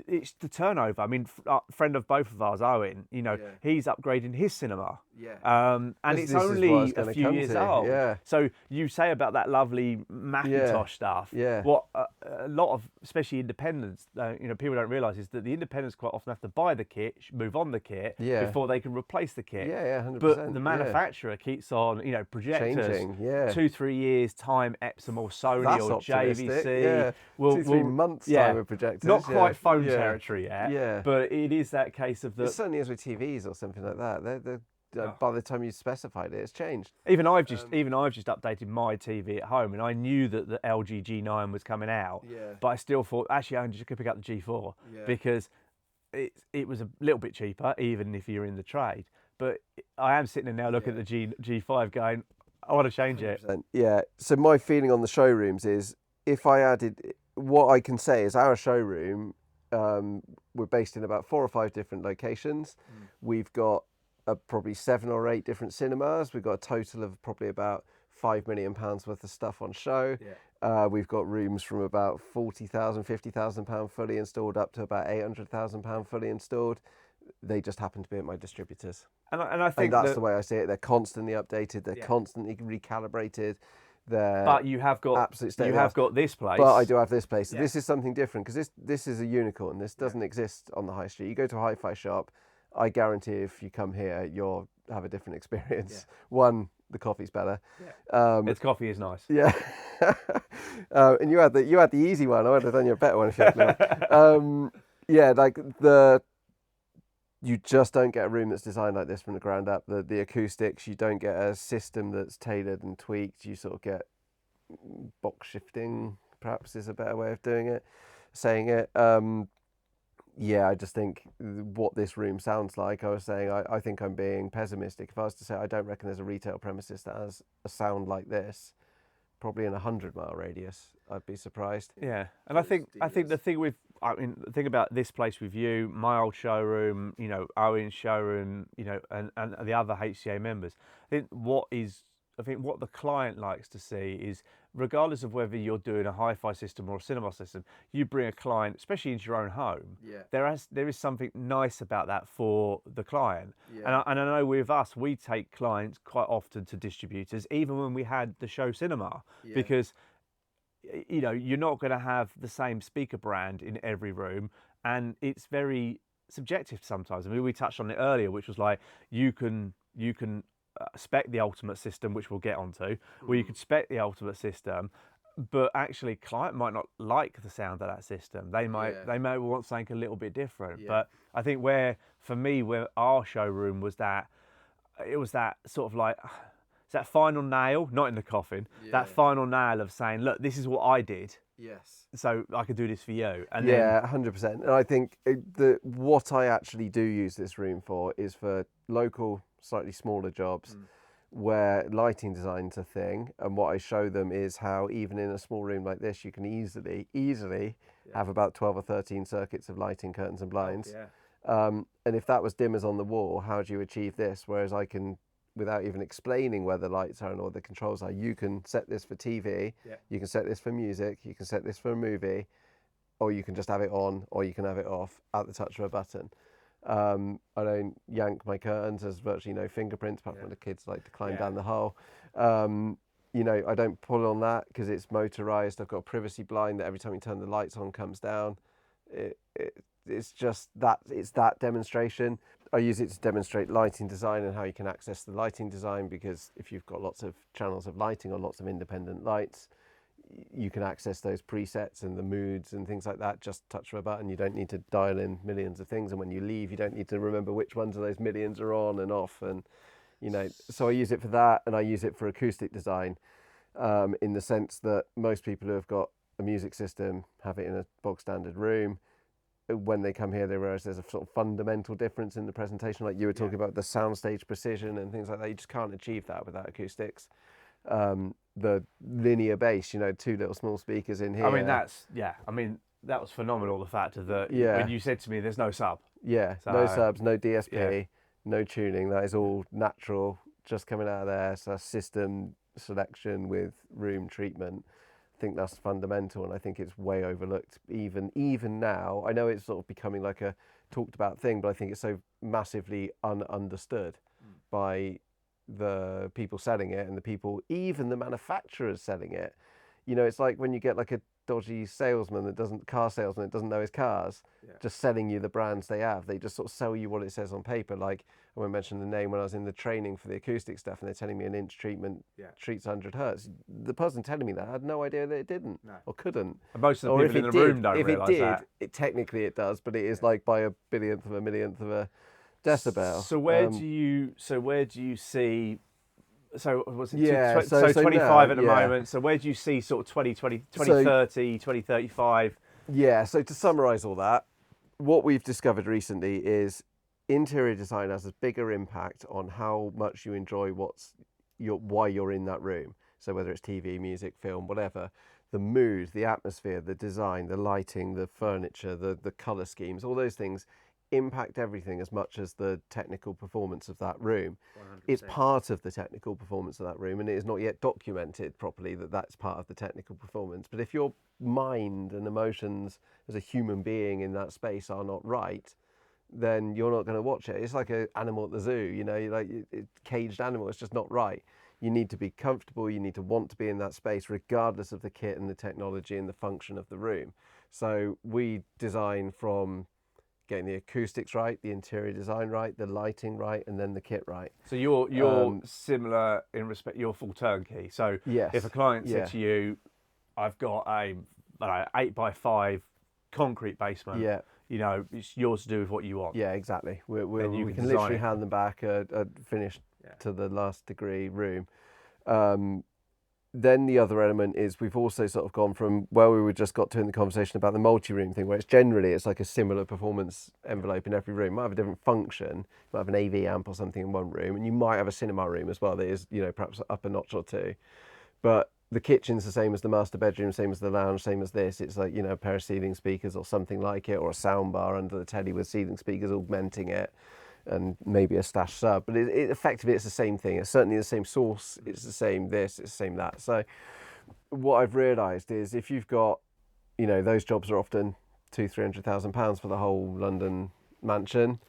it's the turnover. I mean, a friend of both of ours, Owen, he's upgrading his cinema And it's only a few years old. So you say about that lovely Macintosh stuff. What a lot of, especially independents, people don't realise is that the independents quite often have to buy the kit, move on the kit before they can replace the kit. 100%. But the manufacturer keeps on, projectors. Changing, 2-3 years time, Epsom or Sony or JVC. 2-3 months time with projectors. Not quite phone territory yet. But it is that case of the. It certainly is with TVs or something like that. By the time you specified it, it's changed. Even I've just updated my TV at home, and I knew that the LG G9 was coming out, but I still thought actually I just could pick up the G4 because it was a little bit cheaper, even if you're in the trade. But I am sitting there now looking at the G5, going, I want to change 100%. It. Yeah. So my feeling on the showrooms is, if I added, what I can say is our showroom, we're based in about 4 or 5 different locations. We've got probably 7 or 8 different cinemas. We've got a total of probably about £5 million worth of stuff on show. We've got rooms from about £40,000, £50,000 fully installed up to about £800,000 fully installed. They just happen to be at my distributors. And I think that's the way I see it. They're constantly updated. They're constantly recalibrated. But you have got this place. But I do have this place. So this is something different, because this is a unicorn. This doesn't exist on the high street. You go to a hi-fi shop, I guarantee if you come here, you'll have a different experience. One, the coffee's better. Its coffee is nice. And you had the easy one. I would have done you a better one if you had. You just don't get a room that's designed like this from the ground up. The acoustics, you don't get a system that's tailored and tweaked. You sort of get box shifting, perhaps is a better way of saying it. I just think what this room sounds like, I was saying, I think I'm being pessimistic. If I was to say, I don't reckon there's a retail premises that has a sound like this, probably in a 100-mile radius, I'd be surprised. Yeah, and I think the thing about this place with you, my old showroom, Owen's showroom, and the other HCA members, I think what the client likes to see is, regardless of whether you're doing a hi-fi system or a cinema system, you bring a client, especially into your own home. There is something nice about that for the client. And I know with us, we take clients quite often to distributors, even when we had the show cinema, because you're not going to have the same speaker brand in every room, and it's very subjective sometimes. I mean, we touched on it earlier, which was like, you can spec the ultimate system, which we'll get onto, where you could spec the ultimate system, but actually client might not like the sound of that system. They might want something a little bit different. But I think where our showroom was that, it was that sort of like, it's that final nail, not in the coffin, that final nail of saying, look, this is what I did. So I could do this for you. And 100%. And I think what I actually do use this room for is for local, slightly smaller jobs where lighting design's a thing. And what I show them is how, even in a small room like this, you can easily have about 12 or 13 circuits of lighting, curtains and blinds. And if that was dimmers on the wall, how do you achieve this? Whereas I can, without even explaining where the lights are and all the controls are, you can set this for TV, you can set this for music, you can set this for a movie, or you can just have it on, or you can have it off at the touch of a button. I don't yank my curtains. There's virtually no fingerprints, apart from when the kids like to climb down the hole. I don't pull on that because it's motorized. I've got a privacy blind that every time you turn the lights on comes down. It's just that, it's that demonstration. I use it to demonstrate lighting design and how you can access the lighting design, because if you've got lots of channels of lighting or lots of independent lights, you can access those presets and the moods and things like that. Just touch of a button. You don't need to dial in millions of things, and when you leave, you don't need to remember which ones of those millions are on and off. And so I use it for that, and I use it for acoustic design, in the sense that most people who have got a music system have it in a bog standard room. When they come here, they realize there's a sort of fundamental difference in the presentation, like you were talking about the soundstage precision and things like that. You just can't achieve that without acoustics. The linear bass, 2 little small speakers in here. I mean, that was phenomenal, the fact that when you said to me there's no sub. No subs, no DSP, no tuning. That is all natural, just coming out of there. So system selection with room treatment. I think that's fundamental, and I think it's way overlooked even now. I know it's sort of becoming like a talked about thing, but I think it's so massively ununderstood. by the people selling it and the people, even the manufacturers selling it. You know, it's like when you get like a dodgy salesman that doesn't know his cars, just selling you the brands they have. They just sort of sell you what it says on paper. Like, I won't mention the name, when I was in the training for the acoustic stuff and they're telling me an inch treatment treats 100 hertz. The person telling me that had no idea that it didn't or couldn't. And most of the people in the room don't realise that. It technically it does, but it is like by a billionth of a millionth of a decibel. So where do you see? So was it so 25 at the moment? So where do you see sort of 2030, 2035? Yeah, so to summarise all that, what we've discovered recently is interior design has a bigger impact on how much you enjoy why you're in that room. So whether it's TV, music, film, whatever, the mood, the atmosphere, the design, the lighting, the furniture, the colour schemes, all those things impact everything as much as the technical performance of that room. 100%. It's part of the technical performance of that room, and it is not yet documented properly that that's part of the technical performance. But if your mind and emotions as a human being in that space are not right, then you're not going to watch it. It's like an animal at the zoo, you know, like a caged animal. It's just not right. You need to be comfortable. You need to want to be in that space, regardless of the kit and the technology and the function of the room. So we design from getting the acoustics right, the interior design right, the lighting right, and then the kit right. So you're similar in respect. You're full turnkey. So yes, if a client said to you, "I've got a 8x5 concrete basement," you know, it's yours to do with what you want. Yeah, exactly. We can literally hand them back a finished to the last degree room. Then the other element is we've also sort of gone from where we just got to in the conversation about the multi-room thing, where it's like a similar performance envelope in every room. You might have a different function. You might have an AV amp or something in one room, and you might have a cinema room as well that is, you know, perhaps up a notch or two. But the kitchen's the same as the master bedroom, same as the lounge, same as this. It's like, you know, a pair of ceiling speakers or something like it, or a sound bar under the telly with ceiling speakers augmenting it, and maybe a stash sub, but effectively it's the same thing. It's certainly the same source, it's the same this, it's the same that. So what I've realised is if you've got, you know, those jobs are often £200,000-300,000 for the whole London mansion,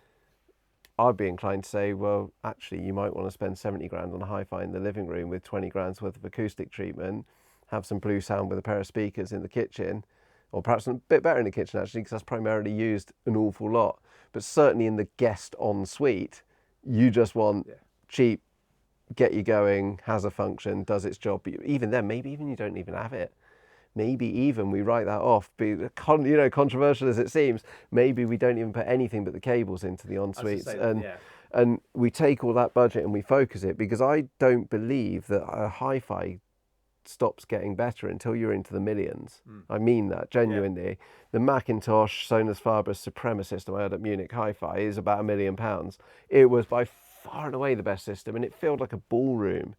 I'd be inclined to say, well, actually you might want to spend 70 grand on a hi-fi in the living room with 20 grand's worth of acoustic treatment, have some blue sound with a pair of speakers in the kitchen, or perhaps a bit better in the kitchen actually, because that's primarily used an awful lot. But certainly in the guest ensuite, you just want cheap, get you going, has a function, does its job. But even then, maybe even you don't even have it. Maybe even we write that off. Controversial as it seems, maybe we don't even put anything but the cables into the ensuites, and we take all that budget and we focus it, because I don't believe that a hi-fi stops getting better until you're into the millions. I mean that genuinely. Yeah. The Macintosh Sonus Faber Suprema system I had at Munich Hi-Fi is about £1 million. It was by far and away the best system, and it felt like a ballroom.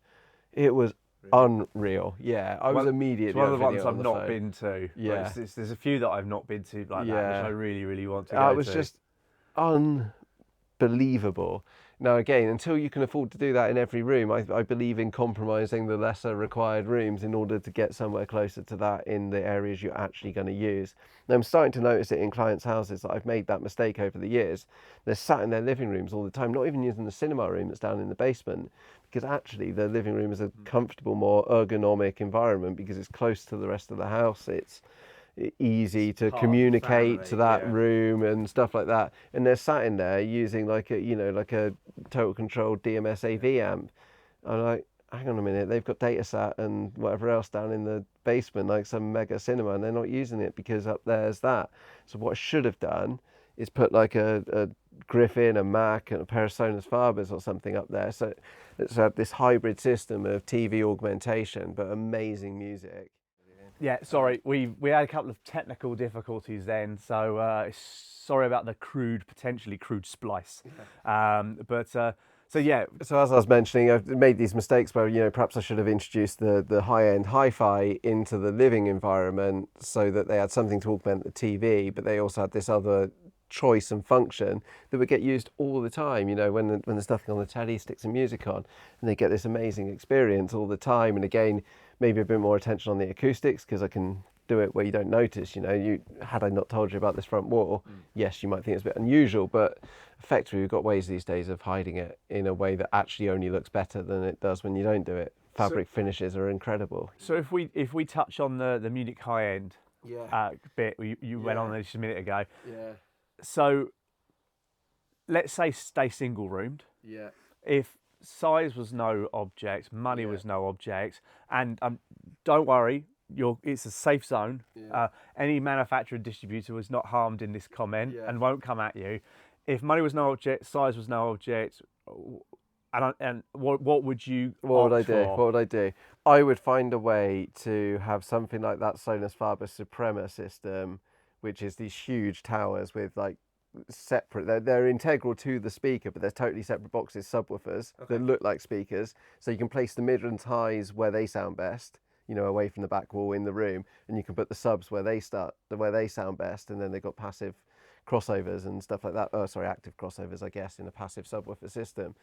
It was unreal. Yeah, I was immediately. It's one of the ones I've not been to. Yeah, there's a few that I've not been to like that, which I really, really want to go to. It was just unbelievable. Now, again, until you can afford to do that in every room, I believe in compromising the lesser required rooms in order to get somewhere closer to that in the areas you're actually going to use. Now, I'm starting to notice it in clients' houses that I've made that mistake over the years. They're sat in their living rooms all the time, not even using the cinema room that's down in the basement, because actually the living room is a comfortable, more ergonomic environment because it's close to the rest of the house. It's easy to communicate to that room and stuff like that, and they're sat in there using like a total control DMS AV amp. I'm like, hang on a minute, they've got Datasat and whatever else down in the basement, like some mega cinema, and they're not using it because up there's that. So what I should have done is put like a Griffin, a Mac, and a pair of Sonus Fabers or something up there. So it's this hybrid system of TV augmentation, but amazing music. Yeah, sorry, we had a couple of technical difficulties then, so sorry about the potentially crude splice. So as I was mentioning, I've made these mistakes where, you know, perhaps I should have introduced the high-end hi-fi into the living environment so that they had something to augment the TV, but they also had this other choice and function that would get used all the time. You know, when there's nothing on the telly, stick some music on, and they get this amazing experience all the time. And again, maybe a bit more attention on the acoustics because I can do it where you don't notice. Had I not told you about this front wall, yes, you might think it's a bit unusual, but effectively we've got ways these days of hiding it in a way that actually only looks better than it does when you don't do it. Fabric finishes are incredible. So if we touch on the Munich high end bit you went on this a minute ago. Yeah. So let's say stay single roomed. Yeah. If size was no object, money was no object, and don't worry, it's a safe zone. Yeah. Any manufacturer and distributor was not harmed in this comment and won't come at you. If money was no object, size was no object, and what would you What would I do? I would find a way to have something like that Sonus Faber Suprema system, which is these huge towers with like separate, they're integral to the speaker, but they're totally separate boxes, subwoofers that look like speakers. So you can place the mid and highs where they sound best, away from the back wall in the room, and you can put the subs where they sound best, and then they've got passive crossovers and stuff like that. Oh, sorry, active crossovers, I guess, in a passive subwoofer system,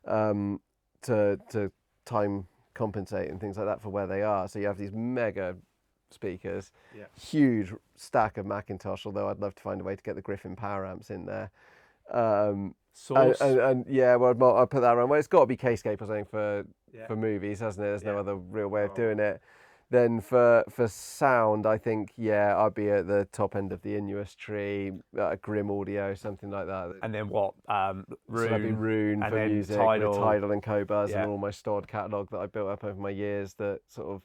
to time compensate and things like that for where they are. So you have these mega speakers, huge stack of Macintosh, although I'd love to find a way to get the Griffin power amps in there. Source. And I'll put that around. Well, it's got to be K-Scape or something for movies, hasn't it? There's no other real way of doing it. Then for sound, I think, I'd be at the top end of the Inuus tree, Grim Audio, something like that. And then what? Rune. So that'd be Rune for music, Tidal and Cobuzz, and all my stored catalogue that I built up over my years that sort of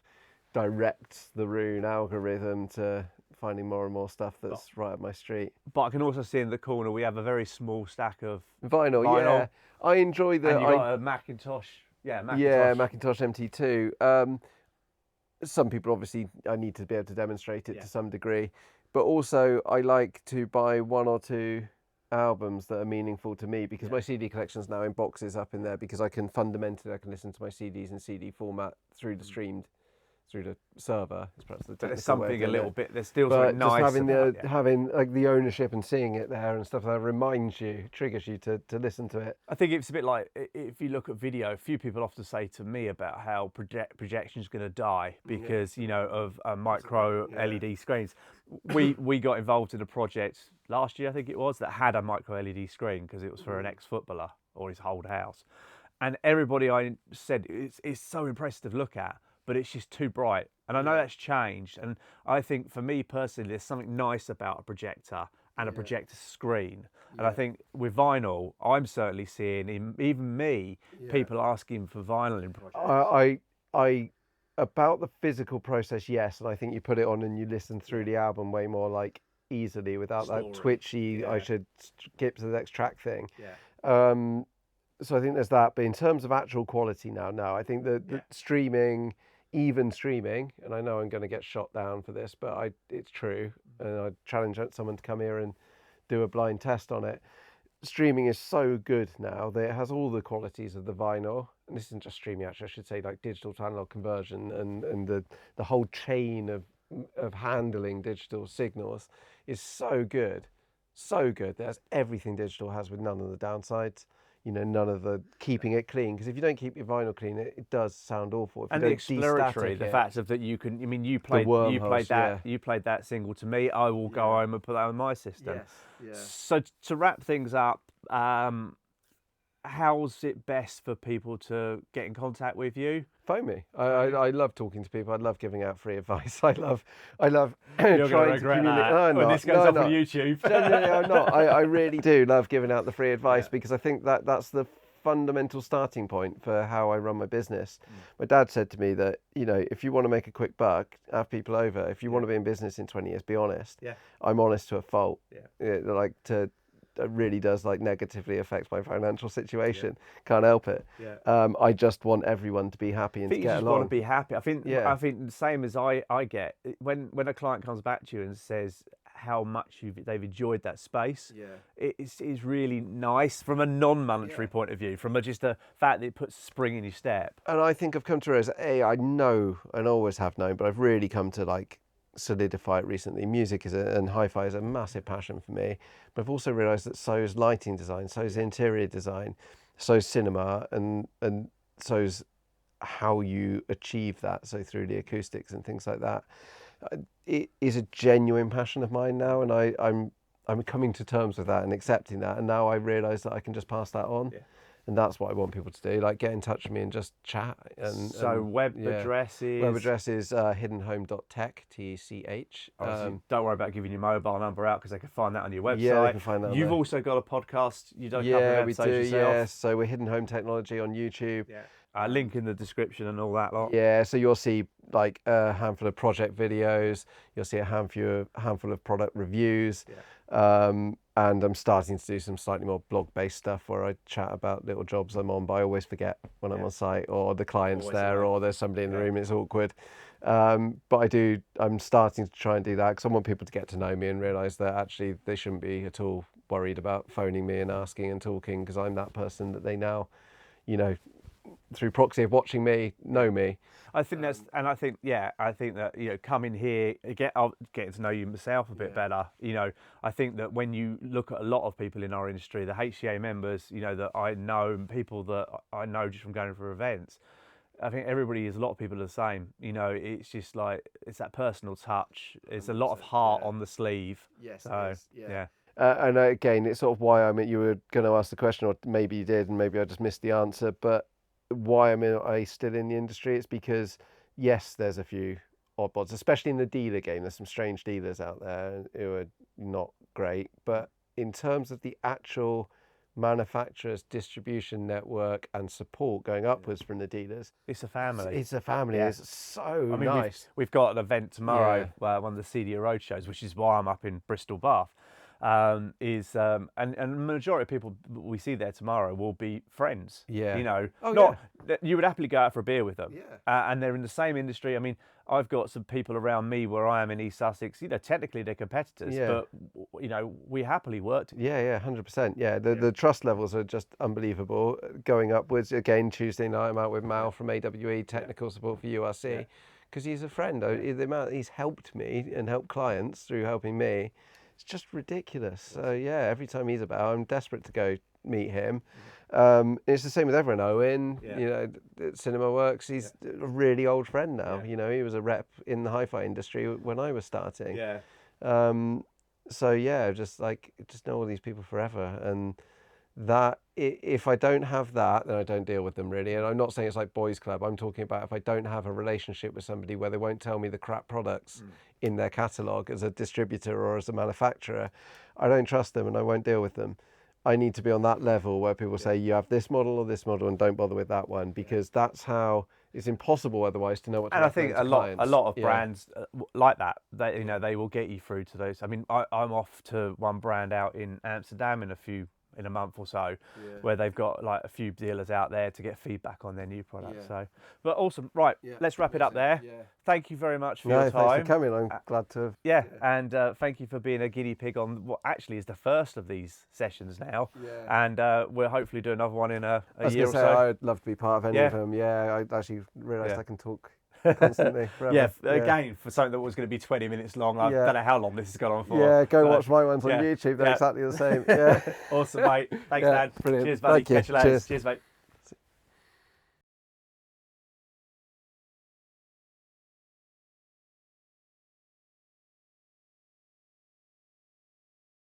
directs the Rune algorithm to finding more and more stuff that's right up my street. But I can also see in the corner we have a very small stack of vinyl. Yeah, I enjoy the. And you've got a Macintosh. Macintosh MT2. Some people, obviously, I need to be able to demonstrate it to some degree, but also I like to buy one or two albums that are meaningful to me, because my CD collection's now in boxes up in there, because I can listen to my CDs in CD format through the server. It's perhaps the there's something a little bit. There's still but something nice. Just having like the ownership and seeing it there and stuff that reminds you, triggers you to listen to it. I think it's a bit like if you look at video. A few people often say to me about how projection is going to die because of micro LED screens. We got involved in a project last year, I think it was, that had a micro LED screen because it was for an ex-footballer or his old house, and everybody I said it's so impressive to look at, but it's just too bright. And I know that's changed. And I think for me personally, there's something nice about a projector and a projector screen. And I think with vinyl, I'm certainly seeing, even me, people asking for vinyl in projects. I about the physical process, yes. And I think you put it on and you listen through the album way more like easily without that twitchy, I should skip to the next track thing. So I think there's that. But in terms of actual quality now, no, I think the streaming, even streaming, and I know I'm going to get shot down for this, but it's true, and I challenge someone to come here and do a blind test on it. Streaming is so good now that it has all the qualities of the vinyl, and this isn't just streaming, actually, I should say, like digital to analog conversion and the whole chain of handling digital signals is so good. There's everything digital has with none of the downsides. None of the keeping it clean, because if you don't keep your vinyl clean, it does sound awful. If and you the exploratory, the fact of that you can. I mean, you played that single to me. I will go home and put that on my system. So to wrap things up, how's it best for people to get in contact with you? Phone me. I love talking to people. I love giving out free advice. I love You're trying to communicate. When this goes up on YouTube. Genuinely, I'm not. I really do love giving out the free advice because I think that's the fundamental starting point for how I run my business. My dad said to me that, if you want to make a quick buck, have people over. If you want to be in business in 20 years, be honest. I'm honest to a fault. It really does negatively affect my financial situation. Can't help it. I just want everyone to be happy and to get along. You just want to be happy. I think the same as I get when a client comes back to you and says how much they've enjoyed that space. It's really nice from a non-monetary point of view, from just the fact that it puts a spring in your step. And I think I've come to realize, I know and always have known, but I've really come to solidify it recently. Music and hi-fi is a massive passion for me, but I've also realised that so is lighting design, so is interior design, so is cinema, and so is how you achieve that, so through the acoustics and things like that. it is a genuine passion of mine now, and I'm coming to terms with that and accepting that. And now I realise that I can just pass that on. Yeah. And that's what I want people to do, like get in touch with me and just chat. Web addresses? Web address is hiddenhome.tech, TECH. Don't worry about giving your mobile number out because they can find that on your website. Yeah, they can find that. You've also got a podcast. You've done a couple of episodes yourself. Yeah, so we're Hidden Home Technology on YouTube. Yeah. Link in the description and all that lot. Yeah, so you'll see like a handful of project videos. You'll see a handful of product reviews. Yeah. And I'm starting to do some slightly more blog-based stuff where I chat about little jobs I'm on, but I always forget when I'm on site, or the client's there, or there's somebody in the room. It's awkward. But I'm starting to try and do that because I want people to get to know me and realise that actually they shouldn't be at all worried about phoning me and asking and talking, because I'm that person that they now, through proxy of watching me, know me. I think that coming here, getting to know you myself a bit better. I think that when you look at a lot of people in our industry, the HCA members, that I know, and people that I know just from going for events, I think a lot of people are the same. It's just like, it's that personal touch. It's a lot of heart on the sleeve. Yes, so, yeah. And again, it's sort of why you were going to ask the question, or maybe you did, and maybe I just missed the answer, but why am I still in the industry? It's because, yes, there's a few oddballs, especially in the dealer game. There's some strange dealers out there who are not great, but in terms of the actual manufacturers, distribution network and support going upwards from the dealers, it's a family. It's a family. Yeah. It's so nice. We've got an event tomorrow, one of the CDA road shows, which is why I'm up in Bristol, Bath. And the majority of people we see there tomorrow will be friends. Yeah. You would happily go out for a beer with them. Yeah. And they're in the same industry. I mean, I've got some people around me where I am in East Sussex. Technically they're competitors, but we happily work together. Yeah, 100%. Yeah, the trust levels are just unbelievable. Going upwards again. Tuesday night, I'm out with Mal from AWE Technical Support for URC, because he's a friend. The amount he's helped me and helped clients through helping me, it's just ridiculous. So every time he's about, I'm desperate to go meet him. It's the same with everyone. Owen, Cinema Works, he's a really old friend now. He was a rep in the hi-fi industry when I was starting. Just know all these people forever. And that, if I don't have that, then I don't deal with them really. And I'm not saying it's like boys club. I'm talking about if I don't have a relationship with somebody where they won't tell me the crap products in their catalogue as a distributor or as a manufacturer, I don't trust them and I won't deal with them. I need to be on that level where people say you have this model or this model and don't bother with that one, because that's how it's impossible otherwise to know what to recommend to clients. a lot of brands like that, they will get you through to those. I mean, I'm off to one brand out in Amsterdam in a month or so, where they've got like a few dealers out there to get feedback on their new products. So, but awesome. Right, let's wrap it up there. Thank you very much for your time. Thanks for coming. I'm glad to have. And thank you for being a guinea pig on what actually is the first of these sessions now. And we'll hopefully do another one in a year or so. I'd love to be part of any of them. I actually realised I can talk constantly forever. Again, for something that was going to be 20 minutes long, I don't know how long this has gone on for. Watch my ones on YouTube. They're exactly the same. Awesome, mate. Thanks, Dad. Brilliant. Cheers, buddy. Thank you. Catch you later. Cheers, mate.